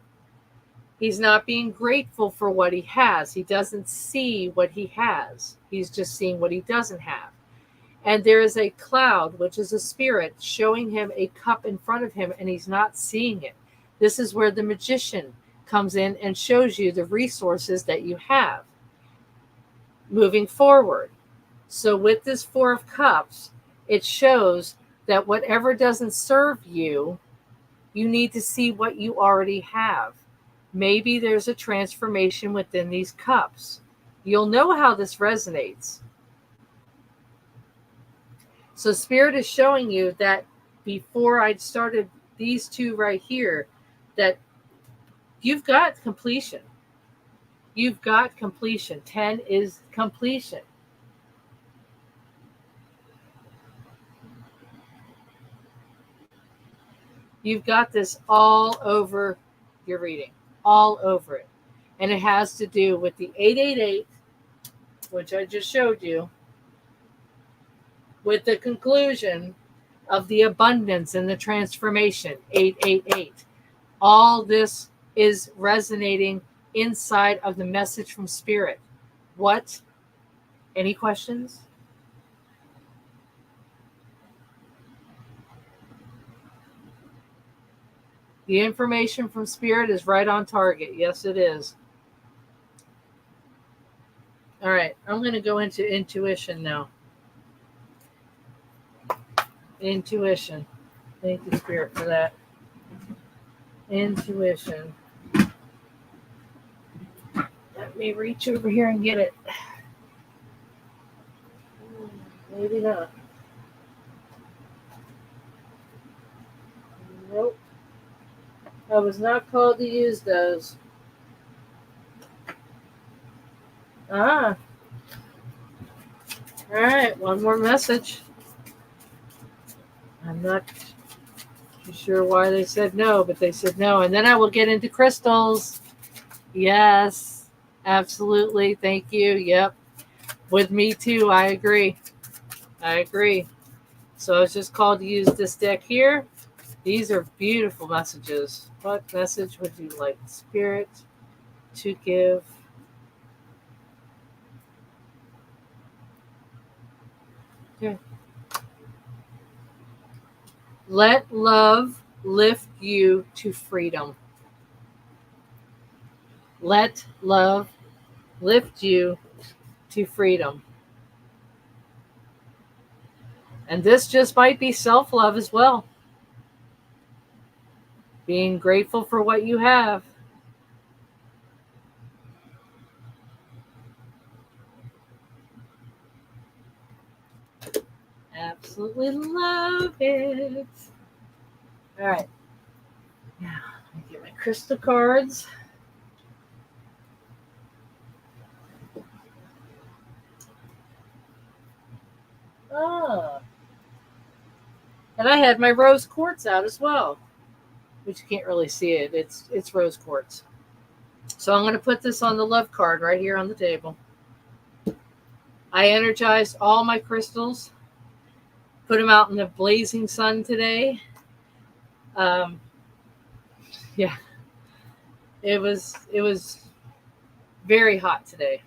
He's not being grateful for what he has. He doesn't see what he has. He's just seeing what he doesn't have. And there is a cloud, which is a spirit, showing him a cup in front of him, and he's not seeing it. This is where the magician comes in and shows you the resources that you have moving forward. So with this Four of Cups, it shows that whatever doesn't serve you, you need to see what you already have. Maybe there's a transformation within these cups. You'll know how this resonates. So Spirit is showing you that before I'd started these two right here, that you've got completion. You've got completion. 10 is completion. You've got this all over your reading, all over it. And it has to do with the 888 which I just showed you, with the conclusion of the abundance and the transformation, 888. All this is resonating inside of the message from Spirit. What? Any questions? The information from Spirit is right on target. Yes, it is. All right, I'm going to go into intuition now. Intuition. Thank you, Spirit, for that. Intuition. Let me reach over here and get it. Maybe not. Nope. I was not called to use those. Ah. All right, one more message. I'm not sure why they said no, but they said no. And then I will get into crystals. Yes, absolutely. Thank you. Yep. With me too. I agree. So I was just called to use this deck here. These are beautiful messages. What message would you like Spirit to give? Okay. Let love lift you to freedom. Let love lift you to freedom. And this just might be self-love as well. Being grateful for what you have. Absolutely love it. All right. Now, let me get my crystal cards. Ah. And I had my rose quartz out as well, which you can't really see it. It's rose quartz. So I'm going to put this on the love card right here on the table. I energized all my crystals, put them out in the blazing sun today. Yeah, it was very hot today.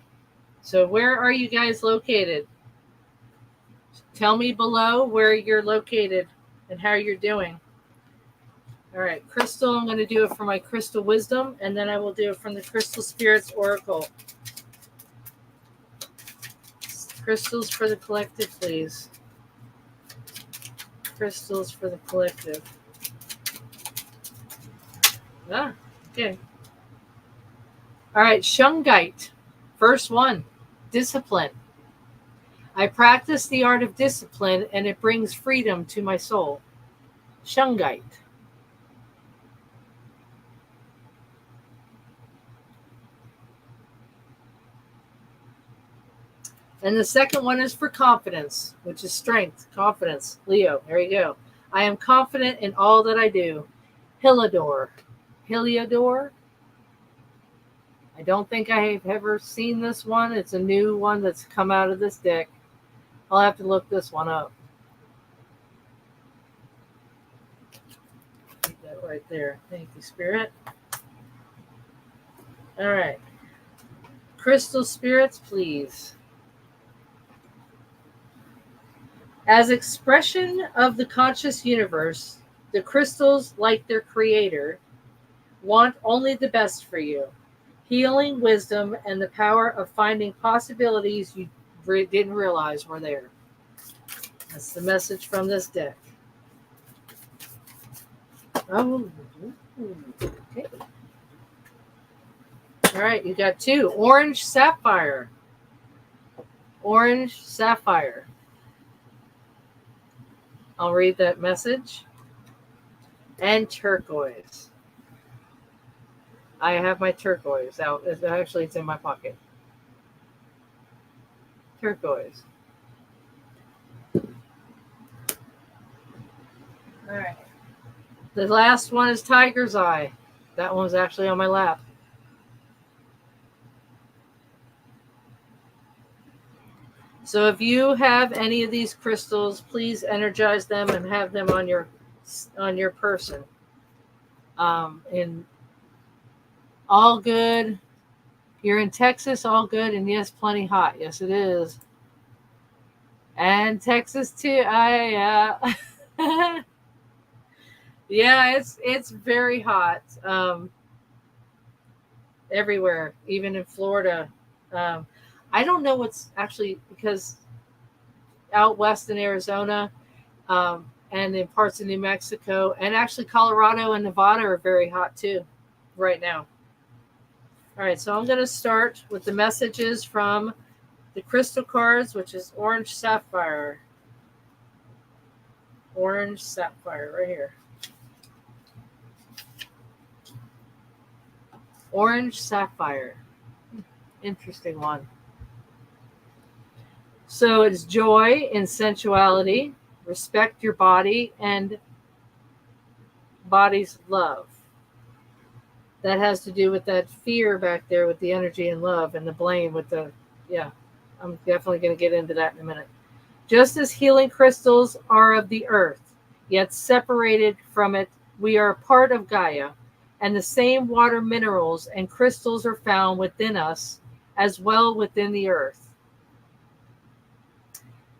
So where are you guys located? Tell me below where you're located and how you're doing. All right, crystal, I'm going to do it for my crystal wisdom, and then I will do it from the Crystal Spirits Oracle. Crystals for the collective, please. Crystals for the collective. Ah, okay. All right, shungite. First one, discipline. I practice the art of discipline, and it brings freedom to my soul. Shungite. And the second one is for confidence, which is strength, confidence. Leo, there you go. I am confident in all that I do. Heliodor. Heliodor. I don't think I have ever seen this one. It's a new one that's come out of this deck. I'll have to look this one up. Keep that right there. Thank you, Spirit. All right. Crystal spirits, please. As expression of the conscious universe, the crystals, like their creator, want only the best for you. Healing, wisdom, and the power of finding possibilities you didn't realize were there. That's the message from this deck. Oh, okay. All right, you got two. Orange sapphire. Orange sapphire. I'll read that message. And turquoise. I have my turquoise out. Actually, it's in my pocket. Turquoise. All right. The last one is tiger's eye. That one was actually on my lap. So if you have any of these crystals, please energize them and have them on your person. In all good. You're in Texas, all good, and yes, plenty hot. Yes, it is. And Texas too. Yeah, it's very hot everywhere, even in Florida. Um, I don't know what's actually because out west in Arizona and in parts of New Mexico and actually Colorado and Nevada are very hot too right now. All right, so I'm going to start with the messages from the crystal cards, which is orange sapphire. Orange sapphire right here. Orange sapphire. Interesting one. So it's joy and sensuality, respect your body, and body's love. That has to do with that fear back there with the energy and love and the blame with the, yeah, I'm definitely going to get into that in a minute. Just as healing crystals are of the earth, yet separated from it, we are a part of Gaia, and the same water minerals and crystals are found within us as well within the earth.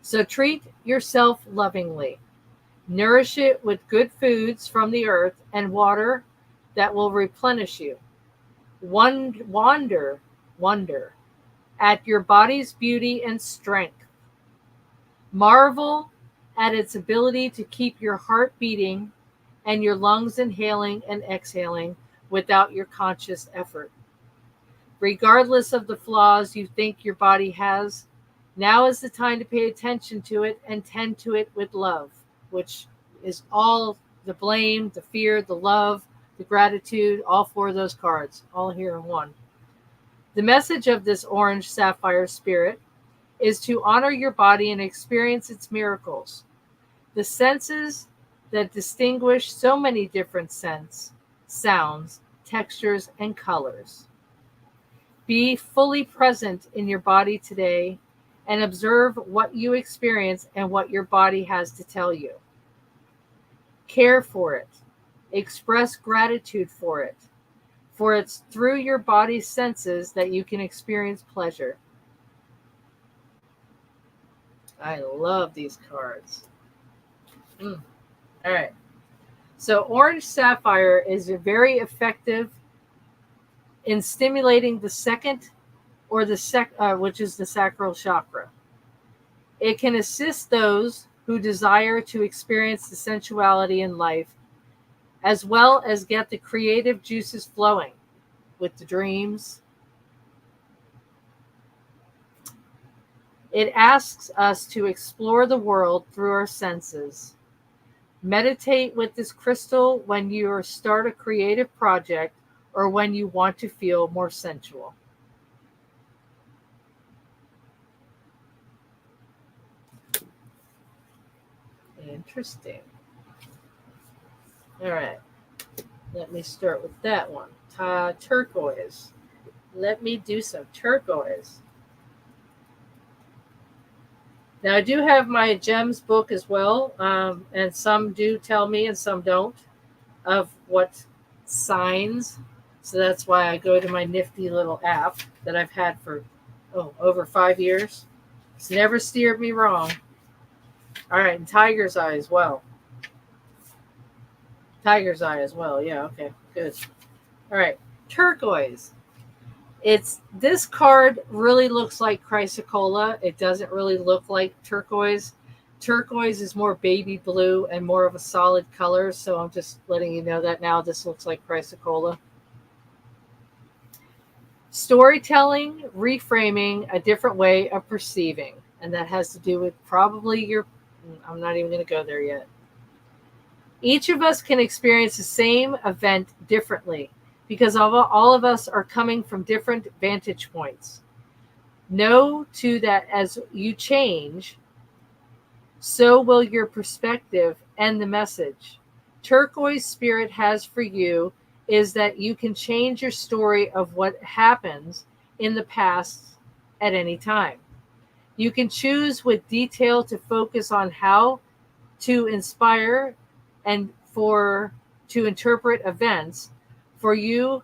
So treat yourself lovingly. Nourish it with good foods from the earth and water that will replenish you. Wonder at your body's beauty and strength. Marvel at its ability to keep your heart beating and your lungs inhaling and exhaling without your conscious effort. Regardless of the flaws you think your body has, now is the time to pay attention to it and tend to it with love, which is all the blame, the fear, the love, the gratitude, all four of those cards, all here in one. The message of this orange sapphire spirit is to honor your body and experience its miracles. The senses that distinguish so many different scents, sounds, textures, and colors. Be fully present in your body today and observe what you experience and what your body has to tell you. Care for it. Express gratitude for it. For it's through your body's senses that you can experience pleasure. I love these cards. All right. So orange sapphire is very effective in stimulating the second or which is the sacral chakra. It can assist those who desire to experience the sensuality in life, as well as get the creative juices flowing with the dreams. It asks us to explore the world through our senses. Meditate with this crystal when you start a creative project or when you want to feel more sensual. Interesting. All right. Let me start with that one. Turquoise. Let me do some turquoise. Now, I do have my gems book as well, and some do tell me and some don't of what signs. So that's why I go to my nifty little app that I've had for over 5 years. It's never steered me wrong. All right, and tiger's eye as well. Tiger's eye as well. Yeah, okay, good. All right, turquoise. This card really looks like chrysocolla. It doesn't really look like turquoise. Turquoise is more baby blue and more of a solid color, so I'm just letting you know that now. This looks like chrysocolla. Storytelling, reframing, a different way of perceiving, and that has to do with probably I'm not even going to go there yet. Each of us can experience the same event differently, because all of us are coming from different vantage points. Know, too, that as you change, so will your perspective and the message. Turquoise Spirit has for you is that you can change your story of what happens in the past at any time. You can choose with detail to focus on how to inspire and to interpret events, for you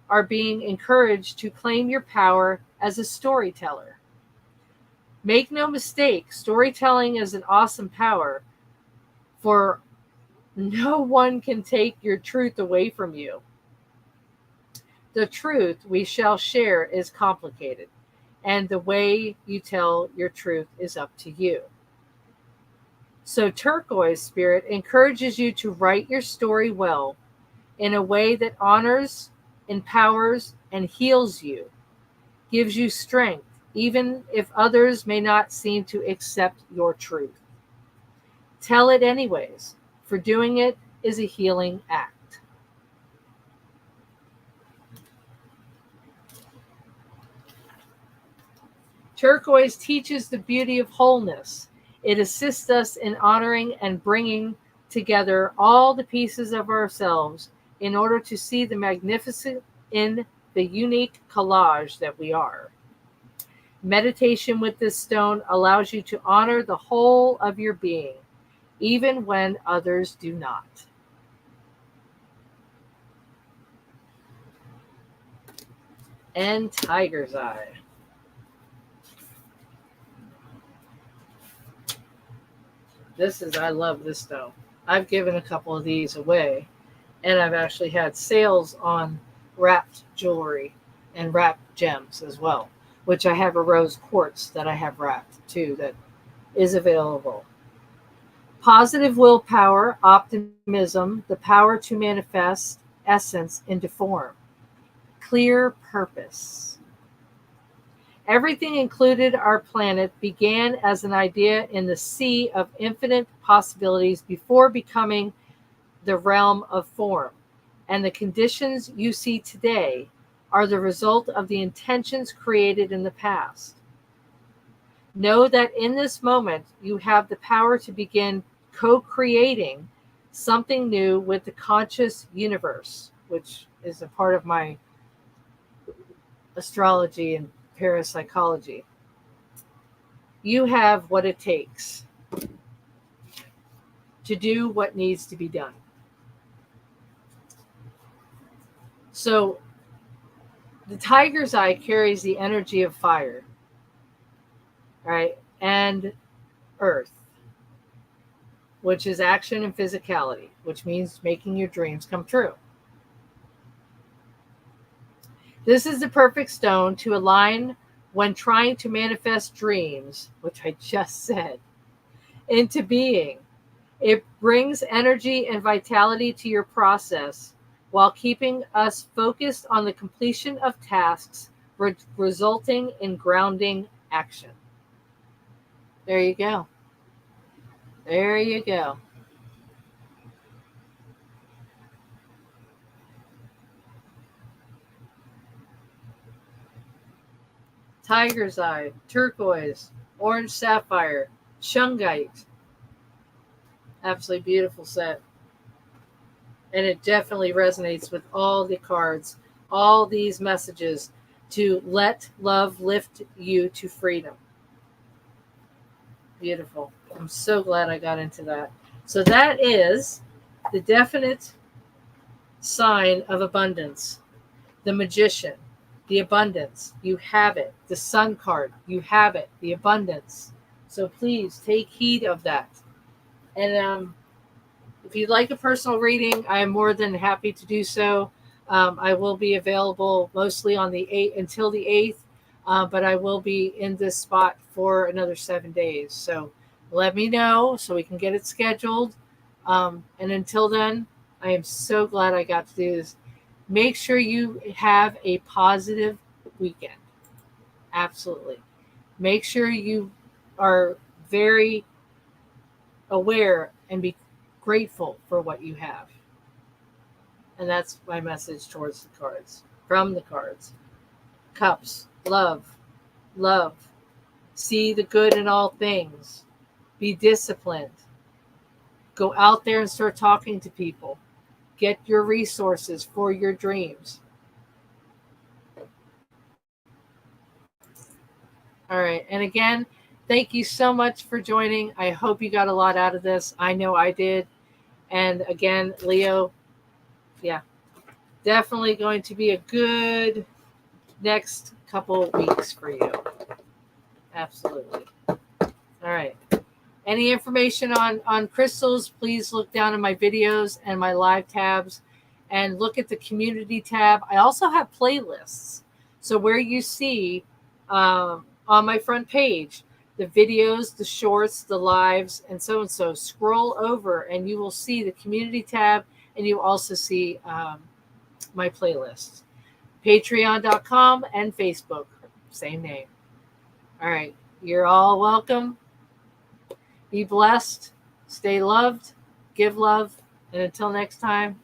are being encouraged to claim your power as a storyteller. Make no mistake, storytelling is an awesome power, for no one can take your truth away from you. The truth we shall share is complicated, and the way you tell your truth is up to you. So, Turquoise Spirit encourages you to write your story well in a way that honors, empowers, and heals you, gives you strength, even if others may not seem to accept your truth. Tell it anyways, for doing it is a healing act. Turquoise teaches the beauty of wholeness. It assists us in honoring and bringing together all the pieces of ourselves in order to see the magnificent in the unique collage that we are. Meditation with this stone allows you to honor the whole of your being, even when others do not. And Tiger's Eye. I love this stone. I've given a couple of these away, and I've actually had sales on wrapped jewelry and wrapped gems as well, which I have a rose quartz that I have wrapped too that is available. Positive willpower, optimism, the power to manifest essence into form, clear purpose. Everything included our planet began as an idea in the sea of infinite possibilities before becoming the realm of form. And the conditions you see today are the result of the intentions created in the past. Know that in this moment, you have the power to begin co-creating something new with the conscious universe, which is a part of my astrology and parapsychology. You have what it takes to do what needs to be done. So the tiger's eye carries the energy of fire, right? And earth, which is action and physicality, which means making your dreams come true. This is the perfect stone to align when trying to manifest dreams, which I just said, into being. It brings energy and vitality to your process while keeping us focused on the completion of tasks, resulting in grounding action. There you go. There you go. Tiger's eye, turquoise, orange sapphire, shungite. Absolutely beautiful set. And it definitely resonates with all the cards, all these messages to let love lift you to freedom. Beautiful. I'm so glad I got into that. So that is the definite sign of abundance. The magician, the abundance, you have it. The sun card, you have it. The abundance. So please take heed of that. And if you'd like a personal reading, I am more than happy to do so. I will be available mostly on the 8th until the 8th, but I will be in this spot for another 7 days. So let me know so we can get it scheduled. And until then, I am so glad I got to do this. Make sure you have a positive weekend. Absolutely. Make sure you are very aware and be grateful for what you have. And that's my message towards the cards, from the cards. Cups, love, love. See the good in all things. Be disciplined. Go out there and start talking to people. Get your resources for your dreams. All right. And again, Thank you so much for joining. I hope you got a lot out of this. I know I did. And again, Leo, yeah, definitely going to be a good next couple weeks for you. Absolutely. All right. Any information on crystals, please look down in my videos and my live tabs and look at the community tab. I also have playlists. So where you see on my front page, the videos, the shorts, the lives, and so, scroll over and you will see the community tab, and you also see my playlists. Patreon.com and Facebook, same name. All right. You're all welcome. Be blessed. Stay loved. Give love. And until next time,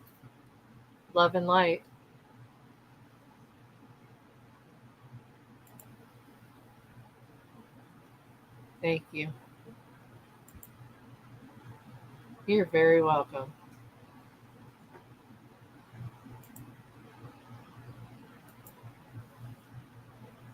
love and light. Thank you. You're very welcome.